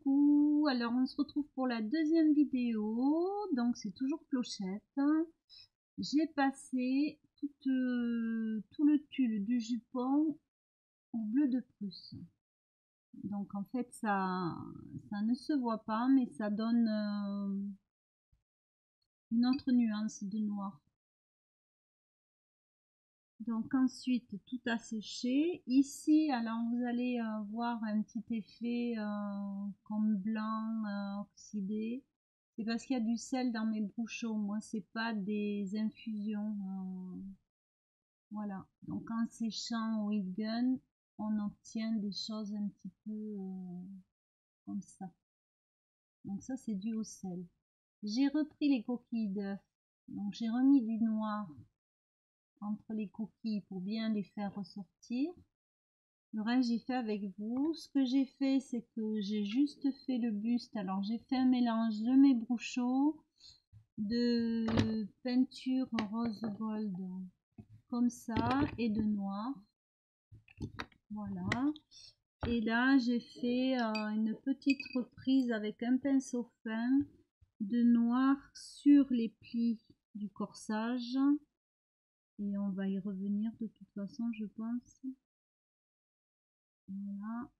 coucou, alors on se retrouve pour la deuxième vidéo, donc c'est toujours Clochette. J'ai passé tout le tulle du jupon au bleu de Prusse. Donc en fait ça ne se voit pas, mais ça donne une autre nuance de noir. Donc ensuite tout a séché. Ici alors vous allez voir un petit effet comme blanc oxydé. C'est parce qu'il y a du sel dans mes brouchons. Moi c'est pas des infusions. Voilà. Donc en séchant au heat gun, on obtient des choses un petit peu comme ça. Donc ça c'est dû au sel. J'ai repris les coquilles d'œufs. Donc j'ai remis du noir entre les coquilles pour bien les faire ressortir. Le reste j'ai fait avec vous. Ce que j'ai fait, c'est que j'ai juste fait le buste. Alors j'ai fait un mélange de mes brouchons, de peinture rose gold comme ça et de noir. Voilà. Et là j'ai fait une petite reprise avec un pinceau fin de noir sur les plis du corsage. Et on va y revenir de toute façon, je pense. Voilà.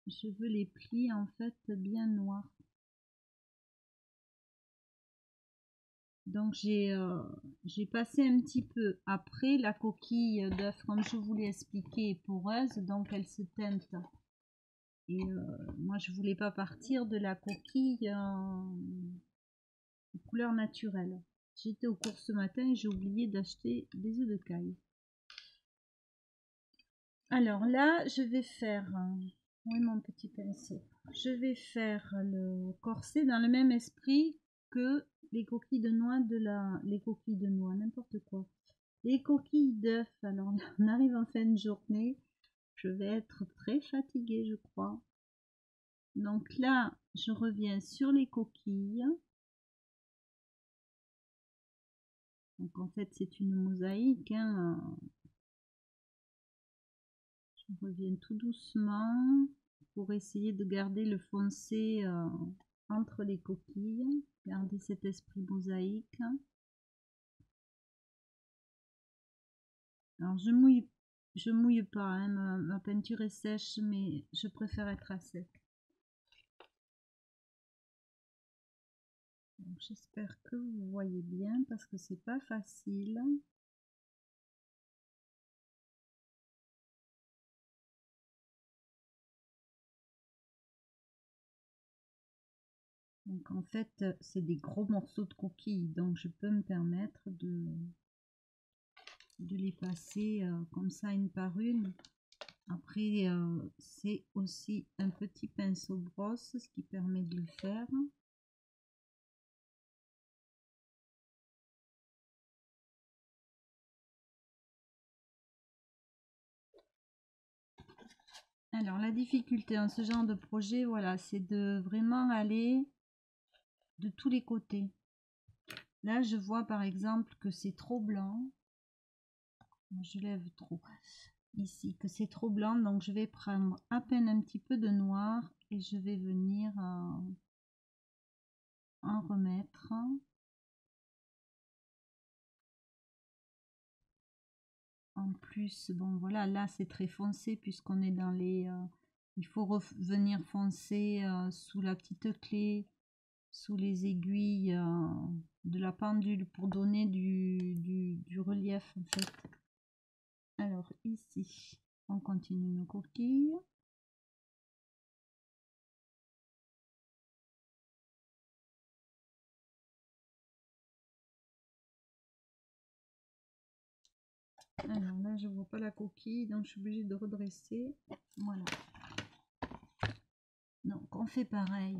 Je veux les plis en fait bien noirs. Donc j'ai passé un petit peu après la coquille d'œuf, comme je vous l'ai expliqué, est poreuse, donc elle se teinte. Et moi je voulais pas partir de la coquille de couleur naturelle. J'étais aux courses ce matin et j'ai oublié d'acheter des œufs de caille. Alors là, je vais faire, oui mon petit pinceau, je vais faire le corset dans le même esprit que les coquilles de noix les coquilles de noix, n'importe quoi. Les coquilles d'œufs, alors là, on arrive en fin de journée, je vais être très fatiguée je crois. Donc là, je reviens sur les coquilles. Donc en fait c'est une mosaïque, hein. Je reviens tout doucement pour essayer de garder le foncé entre les coquilles, garder cet esprit mosaïque. Alors je mouille pas, hein, ma peinture est sèche, mais je préfère être à sec. J'espère que vous voyez bien parce que c'est pas facile. Donc en fait c'est des gros morceaux de coquilles, donc je peux me permettre de les passer comme ça une par une. Après c'est aussi un petit pinceau brosse, ce qui permet de le faire. Alors la difficulté en ce genre de projet, voilà, c'est de vraiment aller de tous les côtés. Là je vois par exemple que c'est trop blanc. Je lève trop ici, que c'est trop blanc, donc je vais prendre à peine un petit peu de noir et je vais venir en remettre. En plus, bon voilà, là c'est très foncé puisqu'on est dans les... il faut revenir foncer sous la petite clé, sous les aiguilles de la pendule pour donner du relief en fait. Alors ici, on continue nos coquilles. Alors là, je vois pas la coquille, donc je suis obligée de redresser. Voilà. Donc on fait pareil.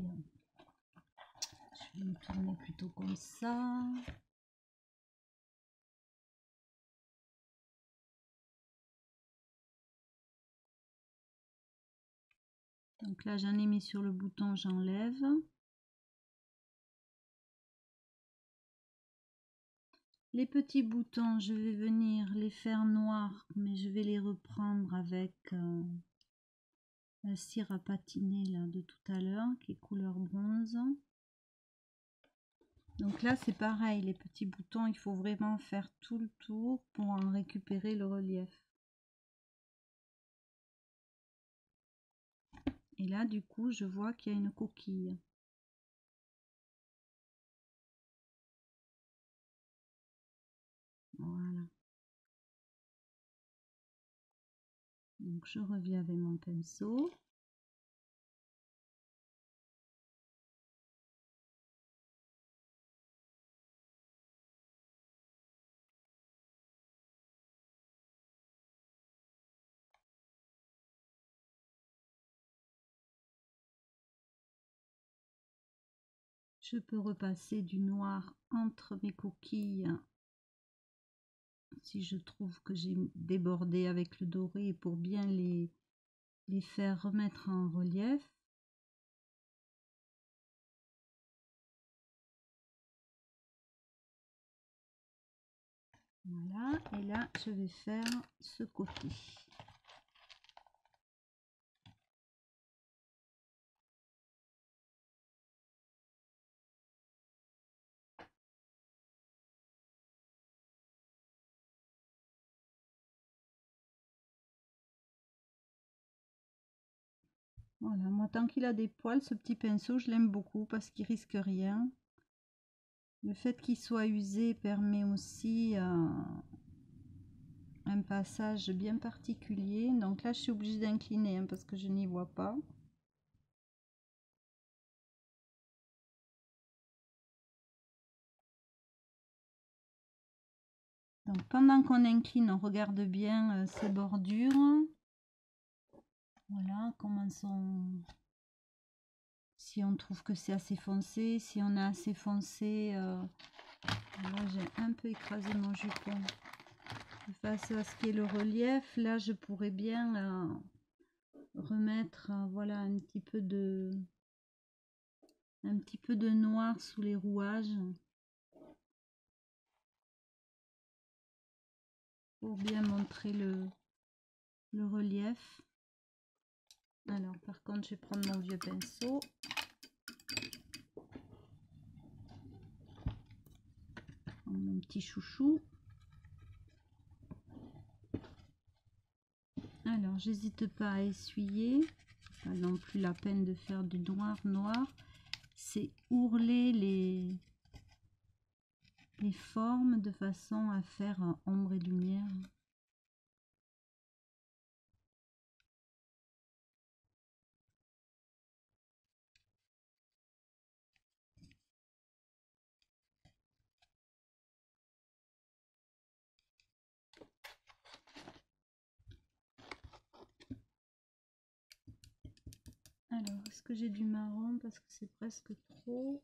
Je vais me tourner plutôt comme ça. Donc là, j'en ai mis sur le bouton, j'enlève. Les petits boutons, je vais venir les faire noirs, mais je vais les reprendre avec la cire à patiner là de tout à l'heure qui est couleur bronze. Donc là c'est pareil, les petits boutons, il faut vraiment faire tout le tour pour en récupérer le relief. Et là du coup je vois qu'il y a une coquille. Voilà. Donc je reviens avec mon pinceau. Je peux repasser du noir entre mes coquilles si je trouve que j'ai débordé avec le doré pour bien les faire remettre en relief. Voilà, et là je vais faire ce côté. Voilà, moi tant qu'il a des poils, ce petit pinceau, je l'aime beaucoup parce qu'il risque rien. Le fait qu'il soit usé permet aussi un passage bien particulier. Donc là, je suis obligée d'incliner hein, parce que je n'y vois pas. Donc pendant qu'on incline, on regarde bien ces bordures. Voilà, comment sont... Si on trouve que c'est assez foncé, si on a assez foncé, là j'ai un peu écrasé mon jupon. Face à ce qui est le relief, là je pourrais bien remettre voilà un petit peu de noir sous les rouages pour bien montrer le relief. Alors par contre je vais prendre mon vieux pinceau. Mon petit chouchou. Alors j'hésite pas à essuyer, pas non plus la peine de faire du noir noir, c'est ourler les formes de façon à faire ombre et lumière. Alors, est-ce que j'ai du marron parce que c'est presque trop?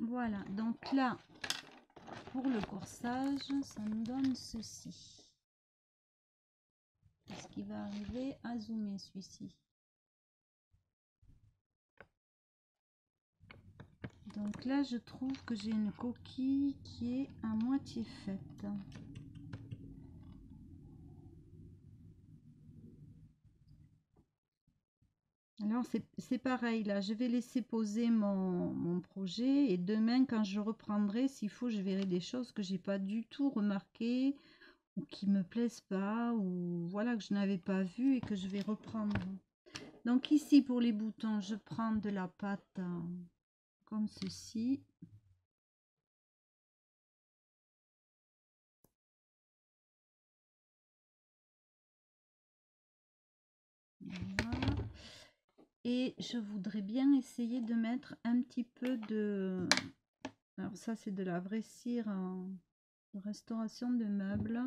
Voilà, donc là, pour le corsage, ça nous donne ceci. Est-ce qu'il va arriver à zoomer celui-ci? Donc là, je trouve que j'ai une coquille qui est à moitié faite. Alors c'est pareil, là je vais laisser poser mon projet et demain quand je reprendrai, s'il faut, je verrai des choses que j'ai pas du tout remarquées ou qui me plaisent pas ou voilà que je n'avais pas vu et que je vais reprendre. Donc ici pour les boutons, je prends de la pâte comme ceci. Voilà. Et je voudrais bien essayer de mettre un petit peu de... Alors ça c'est de la vraie cire de restauration de meubles.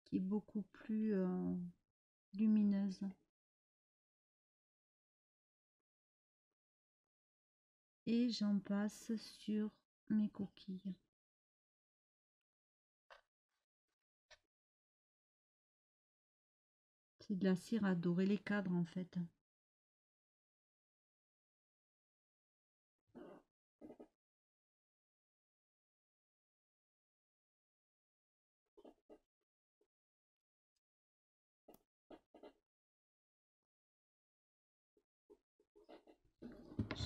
Qui est beaucoup plus lumineuse. Et j'en passe sur mes coquilles. C'est de la cire à dorer les cadres en fait.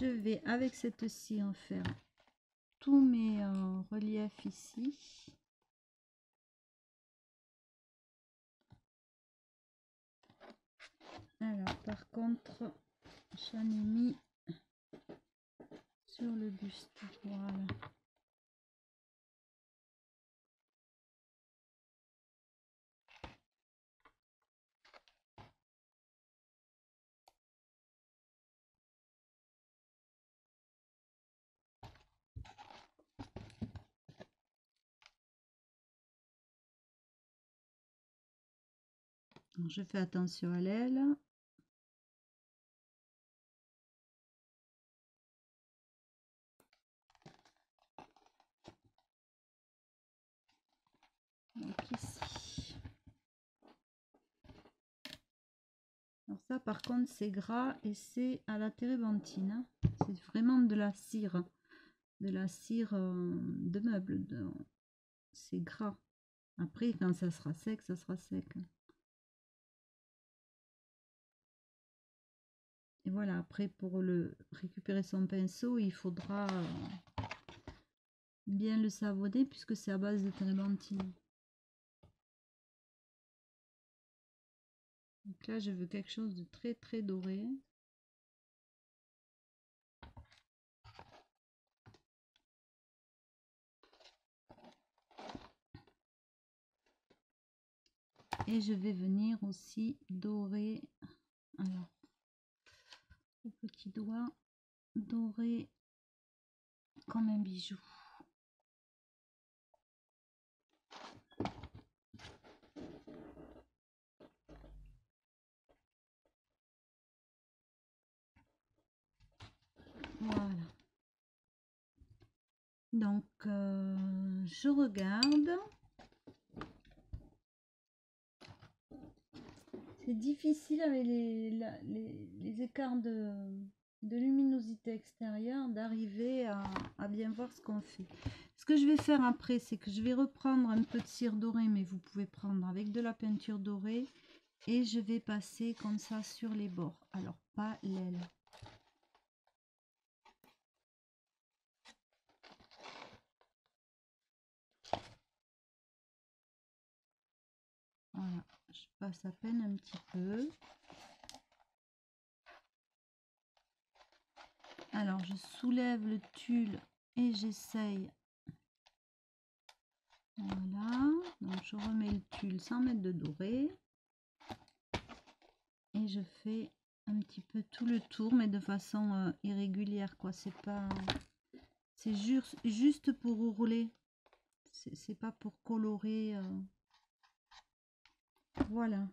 Je vais avec cette cire faire tous mes reliefs ici. Alors par contre, j'en ai mis sur le buste. Voilà. Donc, je fais attention à l'aile. Donc ici. Alors ça par contre c'est gras et c'est à la térébenthine. C'est vraiment de la cire. De la cire de meuble. C'est gras. Après quand ça sera sec, ça sera sec. Et voilà, après pour le récupérer son pinceau, il faudra bien le savonner puisque c'est à base de térébenthine. Donc là, je veux quelque chose de très très doré. Et je vais venir aussi dorer, alors, au petit doigt, dorer comme un bijou. Voilà. Donc, je regarde. C'est difficile avec les écarts de luminosité extérieure d'arriver à bien voir ce qu'on fait. Ce que je vais faire après, c'est que je vais reprendre un peu de cire dorée, mais vous pouvez prendre avec de la peinture dorée. Et je vais passer comme ça sur les bords. Alors, pas l'aile. Voilà, je passe à peine un petit peu. Alors, je soulève le tulle et j'essaye. Voilà, donc je remets le tulle sans mettre de doré. Et je fais un petit peu tout le tour, mais de façon irrégulière, quoi. C'est pas... C'est juste pour rouler. C'est pas pour colorer. Voilà.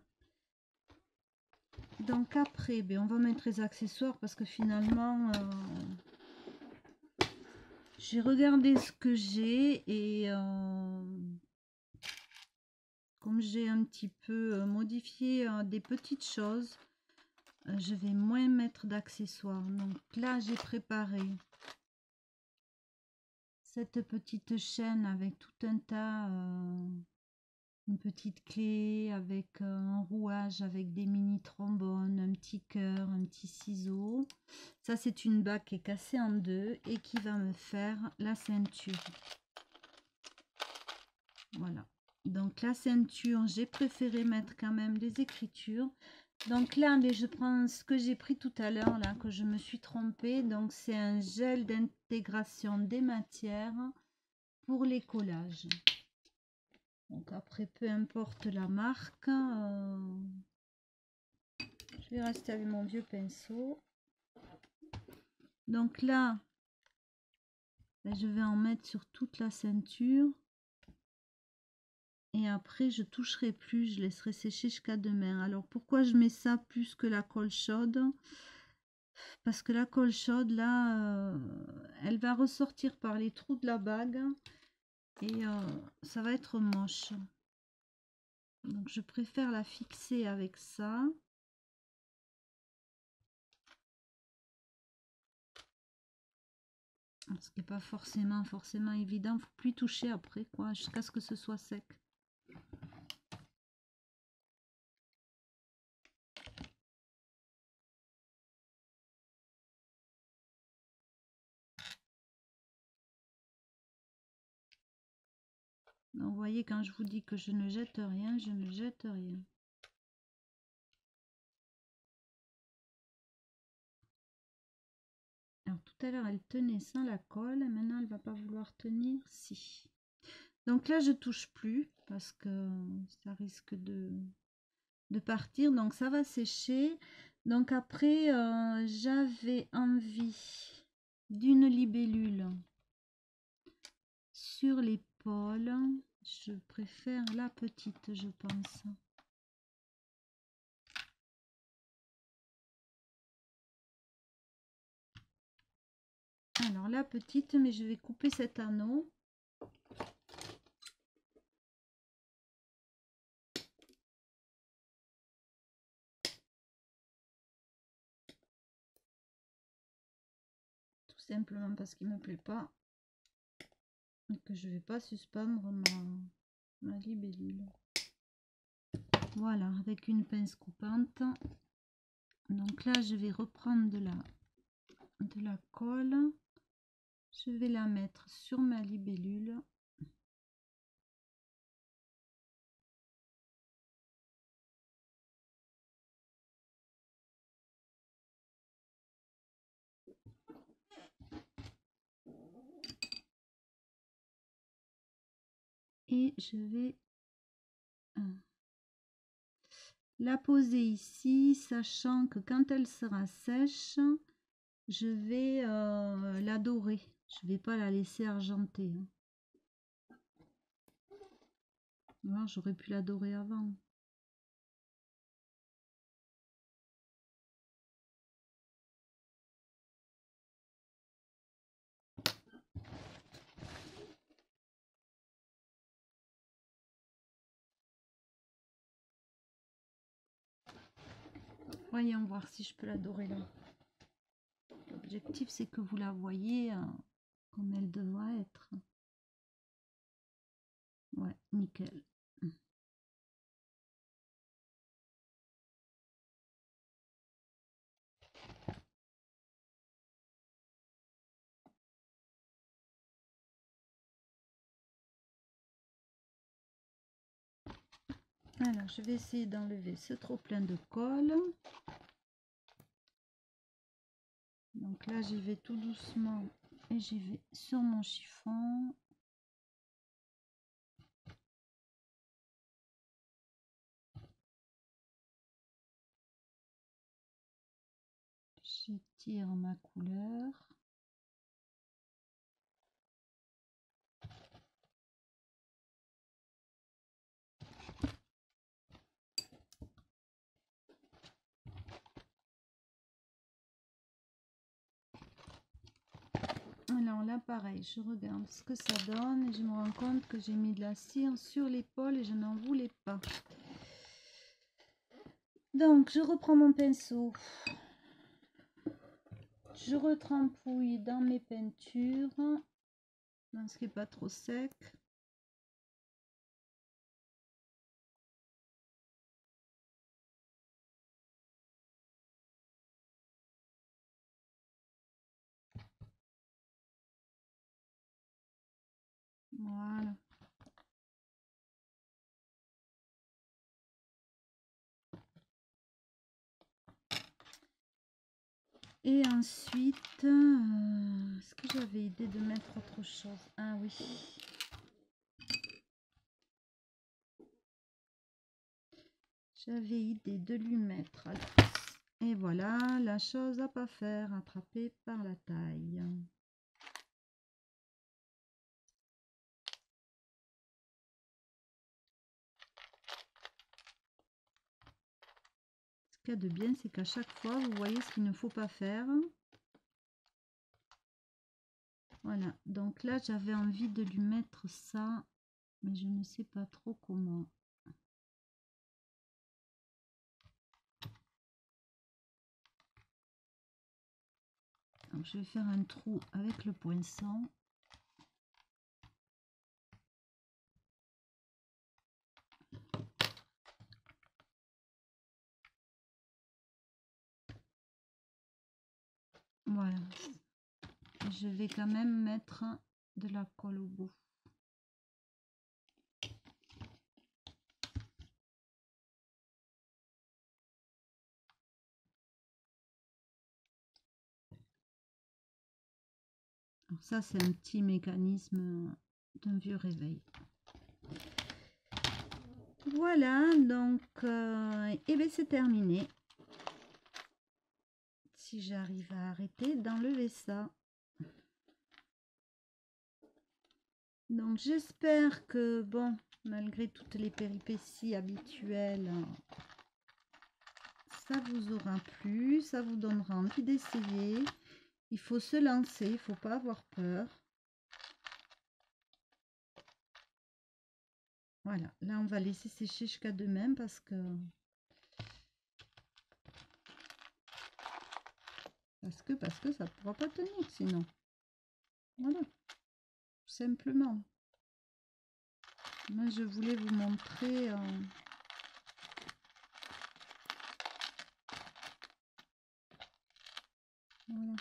Donc après, ben, on va mettre les accessoires parce que finalement, j'ai regardé ce que j'ai et comme j'ai un petit peu modifié des petites choses, je vais moins mettre d'accessoires. Donc là, j'ai préparé cette petite chaîne avec tout un tas, une petite clé avec un rouage avec des mini trombones, un petit cœur, un petit ciseau. Ça c'est une bague qui est cassée en deux et qui va me faire la ceinture. Voilà, donc la ceinture, j'ai préféré mettre quand même des écritures. Donc là, mais je prends ce que j'ai pris tout à l'heure, là, que je me suis trompée. Donc c'est un gel d'intégration des matières pour les collages. Donc après, peu importe la marque, je vais rester avec mon vieux pinceau. Donc là, je vais en mettre sur toute la ceinture. Et après, je toucherai plus, je laisserai sécher jusqu'à demain. Alors pourquoi je mets ça plus que la colle chaude? Parce que la colle chaude, là, elle va ressortir par les trous de la bague. Et ça va être moche. Donc je préfère la fixer avec ça. Ce qui n'est pas forcément évident. Il ne faut plus toucher après, quoi, jusqu'à ce que ce soit sec. Donc, vous voyez, quand je vous dis que je ne jette rien, je ne jette rien. Alors, tout à l'heure, elle tenait sans la colle. Maintenant, elle va pas vouloir tenir. Si. Donc là, je touche plus parce que ça risque de partir. Donc, ça va sécher. Donc, après, j'avais envie d'une libellule sur l'épaule. Je préfère la petite, je pense. Alors, la petite, mais je vais couper cet anneau. Tout simplement parce qu'il ne me plaît pas. Et que je vais pas suspendre ma libellule. Voilà, avec une pince coupante. Donc là, je vais reprendre de la colle. Je vais la mettre sur ma libellule. Et je vais la poser ici, sachant que quand elle sera sèche, je vais la dorer. Je ne vais pas la laisser argenter. J'aurais pu la dorer avant. Voyons voir si je peux la dorer là. L'objectif, c'est que vous la voyez comme elle devra être. Ouais, nickel. Alors, je vais essayer d'enlever ce trop plein de colle. Donc là, j'y vais tout doucement et j'y vais sur mon chiffon. J'étire ma couleur. Alors là, pareil, je regarde ce que ça donne et je me rends compte que j'ai mis de la cire sur l'épaule et je n'en voulais pas. Donc, je reprends mon pinceau. Je retrempouille dans mes peintures, dans ce qui n'est pas trop sec. Voilà. Et ensuite, est-ce que j'avais idée de mettre autre chose? Ah oui. J'avais idée de lui mettre. Et voilà, la chose à pas faire, attrapée par la taille. Ce qu'il y a de bien, c'est qu'à chaque fois, vous voyez ce qu'il ne faut pas faire. Voilà, donc là, j'avais envie de lui mettre ça, mais je ne sais pas trop comment. Donc, je vais faire un trou avec le poinçon. Voilà. Je vais quand même mettre de la colle au bout. Alors ça, c'est un petit mécanisme d'un vieux réveil. Voilà, donc, et bien c'est terminé. Si j'arrive à arrêter d'enlever ça. Donc j'espère que, bon, malgré toutes les péripéties habituelles, ça vous aura plu, ça vous donnera envie d'essayer. Il faut se lancer, il ne faut pas avoir peur. Voilà, là on va laisser sécher jusqu'à demain parce que ça ne pourra pas tenir sinon. Voilà, tout simplement. Moi je voulais vous montrer voilà.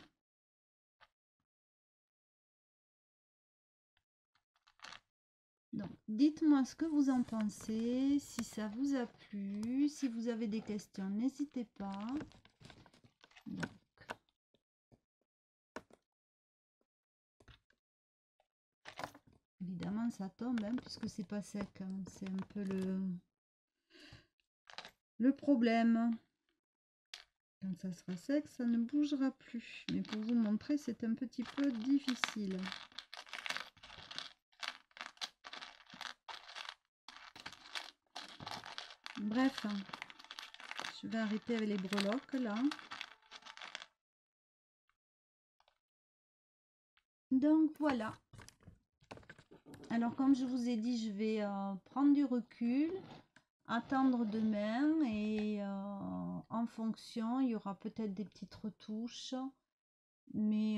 Donc, dites-moi ce que vous en pensez, si ça vous a plu, si vous avez des questions, n'hésitez pas. Donc, évidemment, ça tombe, hein, puisque c'est pas sec, hein. C'est un peu le problème. Quand ça sera sec, ça ne bougera plus. Mais pour vous montrer, c'est un petit peu difficile. Bref, je vais arrêter avec les breloques là. Donc voilà. Alors comme je vous ai dit, je vais prendre du recul, attendre demain et en fonction, il y aura peut-être des petites retouches. Mais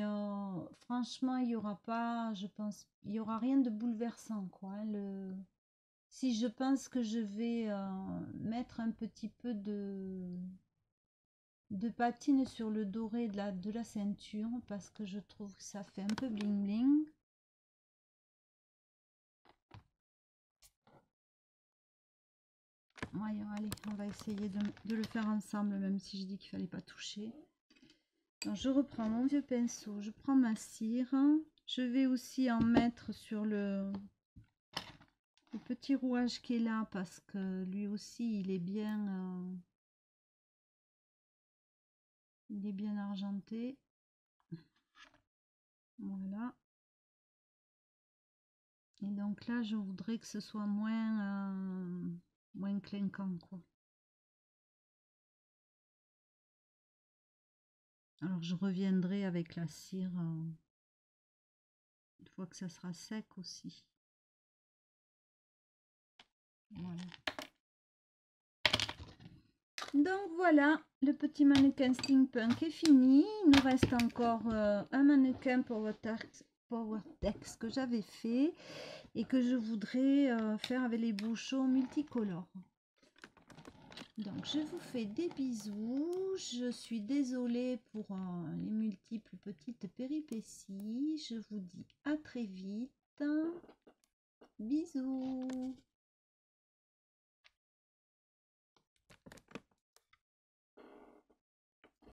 franchement, il y aura pas, je pense, il y aura rien de bouleversant quoi. Hein, si je pense que je vais mettre un petit peu de patine sur le doré de la ceinture parce que je trouve que ça fait un peu bling bling. Ouais, allez, on va essayer de le faire ensemble, même si je dis qu'il fallait pas toucher. Donc, je reprends mon vieux pinceau, je prends ma cire. Je vais aussi en mettre sur le petit rouage qui est là parce que lui aussi il est bien argenté. Voilà. Et donc là je voudrais que ce soit moins clinquant quoi. Alors je reviendrai avec la cire une fois que ça sera sec aussi. Voilà. Donc voilà, le petit mannequin steampunk est fini. Il nous reste encore un mannequin PowerTex que j'avais fait et que je voudrais faire avec les bouchons multicolores. Donc je vous fais des bisous. Je suis désolée pour les multiples petites péripéties. Je vous dis à très vite. Bisous.